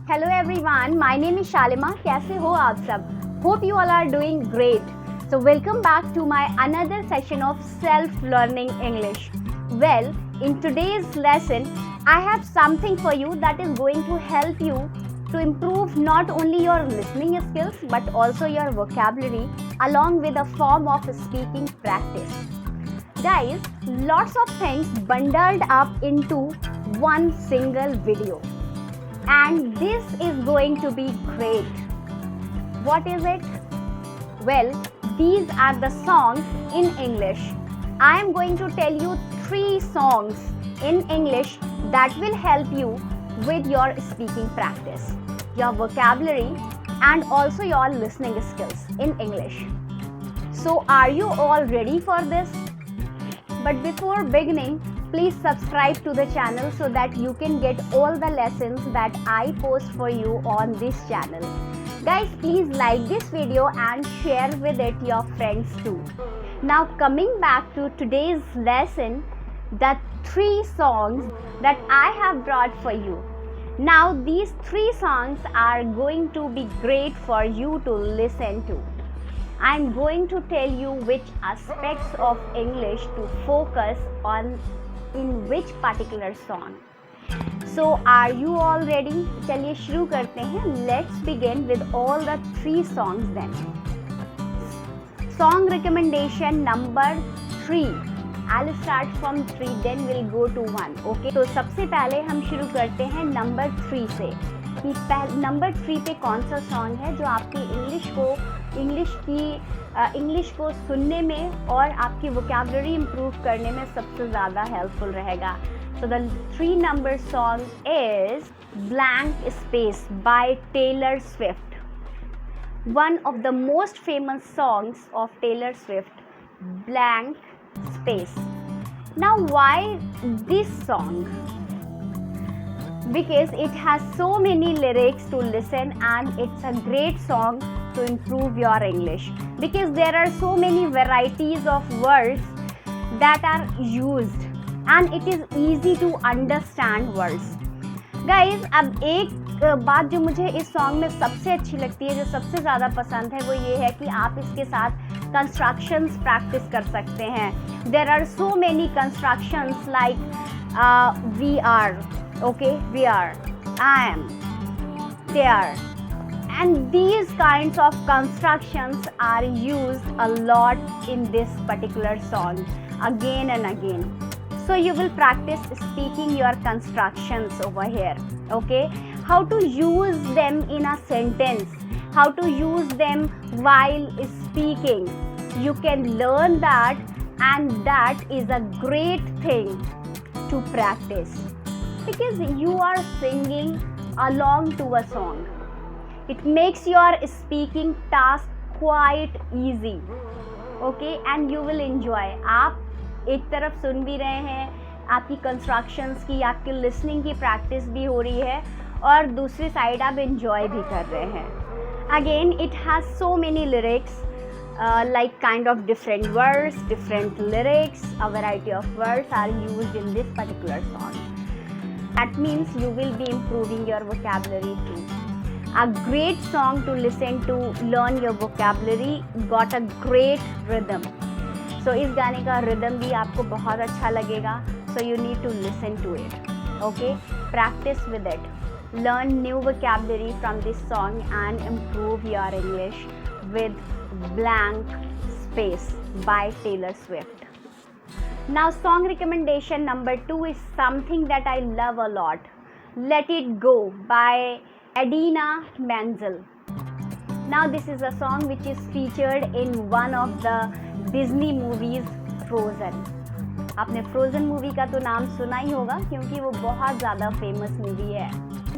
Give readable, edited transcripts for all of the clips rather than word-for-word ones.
Hello everyone, my name is Shalima. कैसे हो आप सब? Hope you all are doing great. So welcome back to my another session of self-learning English. Well, in today's lesson, I have something for you that is going to help you to improve not only your listening skills but also your vocabulary along with a form of speaking practice. Guys, lots of things bundled up into one single video. And this is going to be great. What is it? Well, these are the songs in English. I am going to tell you 3 songs in English that will help you with your speaking practice, your vocabulary, and also your listening skills in English. So, are you all ready for this? But before beginning, please subscribe to the channel so that you can get all the lessons that I post for you on this channel. Guys, please like this video and share with it your friends too. Now coming back to today's lesson, the 3 songs that I have brought for you. Now these 3 songs are going to be great for you to listen to. I'm going to tell you which aspects of English to focus on in which particular song. So are you all ready? चलिए शुरू करते हैं. Let's begin with all the 3 songs then. Song recommendation number 3. I'll start from 3 then we'll go to 1. Okay? तो सबसे पहले हम शुरू करते हैं नंबर 3 से. कि नंबर 3 पे कौन सा सॉन्ग है जो आपकी इंग्लिश को सुनने में और आपकी वोकैबुलरी इम्प्रूव करने में सबसे ज़्यादा हेल्पफुल रहेगा. So the 3 number song is blank space by Taylor Swift. One of the most famous songs of Taylor Swift, blank space. Now why this song? Because it has so many lyrics to listen and it's a great song to improve your English. Because there are so many varieties of words that are used and it is easy to understand words. Guys, अब एक बात जो मुझे इस song में सबसे अच्छी लगती है, जो सबसे ज़्यादा पसंद है, वो ये है कि आप इसके साथ कंस्ट्रक्शंस प्रैक्टिस कर सकते हैं. There are so many constructions like we are. Okay, we are, I am, they are, and these kinds of constructions are used a lot in this particular song again and again. So you will practice speaking your constructions over here. Okay, how to use them in a sentence, how to use them while speaking. You can learn that, and that is a great thing to practice. Because you are singing along to a song. It makes your speaking task quite easy. Okay, and you will enjoy. आप एक तरफ सुन भी रहे हैं, आपकी constructions की, आपकी listening की प्रैक्टिस भी हो रही है और दूसरी साइड आप enjoy भी कर रहे हैं. Again, it has so many lyrics, like kind of different words, different lyrics, a variety of words are used in this particular song. That means you will be improving your vocabulary too. A great song to listen to, learn your vocabulary, got a great rhythm. So इस गाने का rhythm भी आपको बहुत अच्छा लगेगा. So you need to listen to it. Okay, practice with it. Learn new vocabulary from this song and improve your English with Blank Space by Taylor Swift. Now song recommendation number 2 is something that I love a lot. Let It Go by Idina Menzel. Now this is a song which is featured in one of the Disney movies, Frozen. आपने Frozen movie का तो नाम सुना ही होगा क्योंकि वो बहुत ज़्यादा फेमस मूवी है.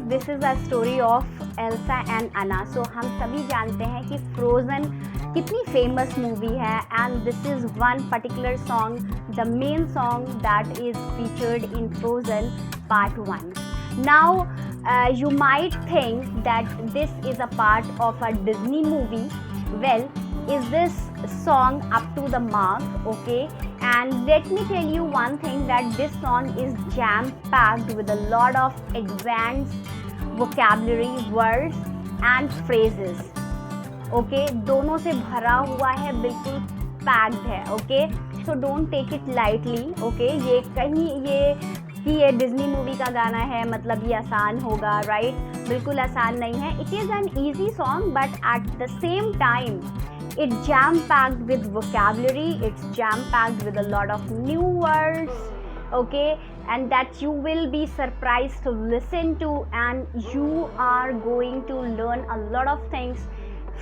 This is a story of Elsa and Anna. So हम सभी जानते हैं कि Frozen कितनी फेमस मूवी है and this is one particular song, the main song that is featured in Frozen Part 1. Now you might think that this is a part of a Disney movie. Well, is this song up to the mark? Okay, and let me tell you one thing, that this song is jam packed with a lot of advanced vocabulary, words and phrases. Okay दोनों से भरा हुआ है, बिल्कुल packed है. Okay so don't take it lightly. Okay ये कहीं ये कि ये डिज्नी मूवी का गाना है मतलब ये आसान होगा, राइट? बिल्कुल आसान नहीं है. It is an easy song but at the same time it jam packed with vocabulary, it's jam packed with a lot of new words, okay, and that you will be surprised to listen to, and you are going to learn a lot of things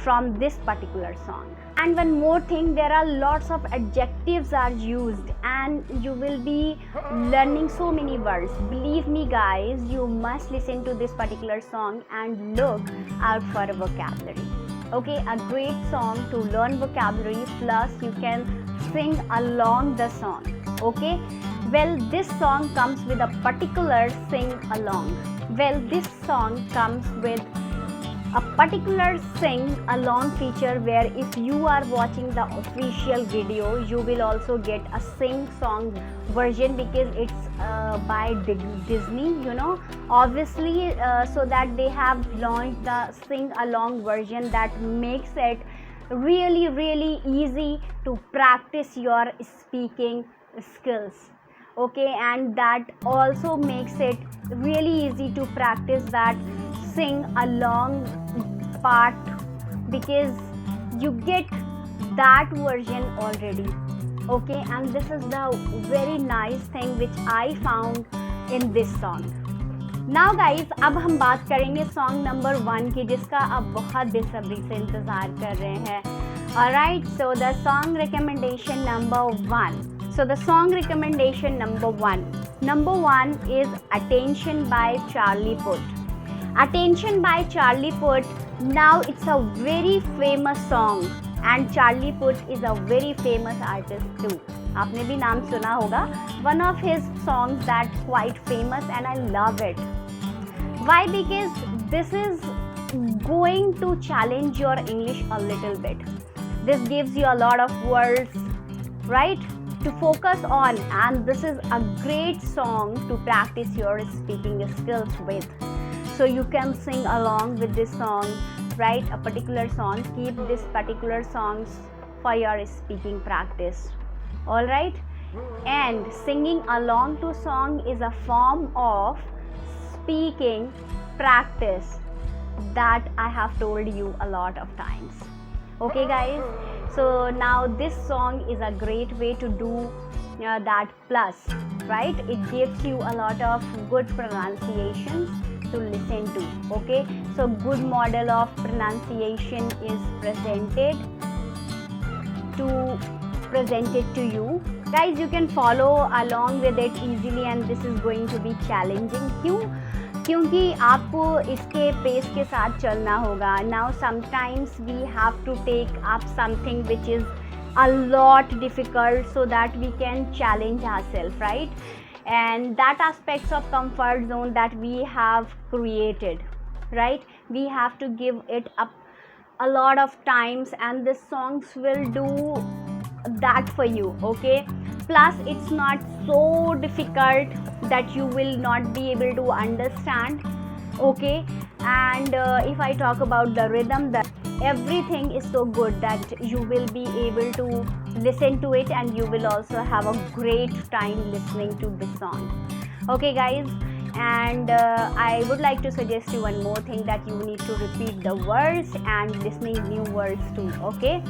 from this particular song. And one more thing, there are lots of adjectives are used and you will be learning so many words. Believe me guys, you must listen to this particular song and look out for a vocabulary. Okay, a great song to learn vocabulary, plus you can sing along the song. Okay, well this song comes with a particular sing along. Well this song comes with a particular sing along feature where if you are watching the official video you will also get a sing song version, because it's by Disney, you know, obviously, so that they have launched the sing along version that makes it really easy to practice your speaking skills. Okay, and that also makes it really easy to practice that sing along part, because you get that version already. Okay, and this is the very nice thing which I found in this song. Now guys, अब हम बात करेंगे song number 1 की, जिसका आप बहुत बेसब्री से इंतज़ार कर रहे हैं. Alright, so the song recommendation number 1. So the song recommendation number 1. Number 1 is Attention by Charlie Puth. Attention by Charlie Puth. Now it's a very famous song and Charlie Puth is a very famous artist too. आपने भी नाम सुना होगा. One of his songs that's quite famous and I love it. Why? Because this is going to challenge your English a little bit. This gives you a lot of words, right, to focus on, and this is a great song to practice your speaking skills with. So you can sing along with this song, right? A particular song. Keep this particular songs for your speaking practice. All right? And singing along to song is a form of speaking practice that I have told you a lot of times. Okay guys, so now this song is a great way to do that, plus, right, it gives you a lot of good pronunciations to listen to. Okay, so good model of pronunciation is presented to you guys. You can follow along with it easily and this is going to be challenging. क्योंकि आपको इसके pace के साथ चलना होगा. Now sometimes we have to take up something which is a lot difficult so that we can challenge ourselves, right? And that aspects of comfort zone that we have created, right, we have to give it up a lot of times, and the songs will do that for you. Okay, plus it's not so difficult that you will not be able to understand. Okay, and if I talk about the rhythm, that everything is so good that you will be able to listen to it and you will also have a great time listening to this song. Okay guys, and I would like to suggest you one more thing, that you need to repeat the words and listening new words too. Okay,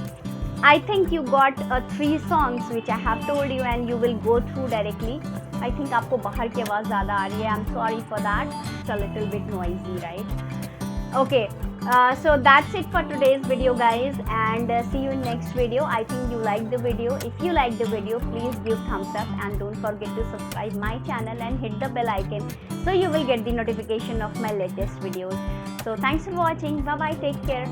I think you got 3 songs which I have told you and you will go through directly. I think आपको बाहर की आवाज़ ज़्यादा आ रही है. I'm sorry for that. It's a little bit noisy, right? Okay, so that's it for today's video guys, and see you in next video. I think you like the video. If you like the video, please give thumbs up and don't forget to subscribe my channel and hit the bell icon so you will get the notification of my latest videos. So thanks for watching. Bye bye, take care.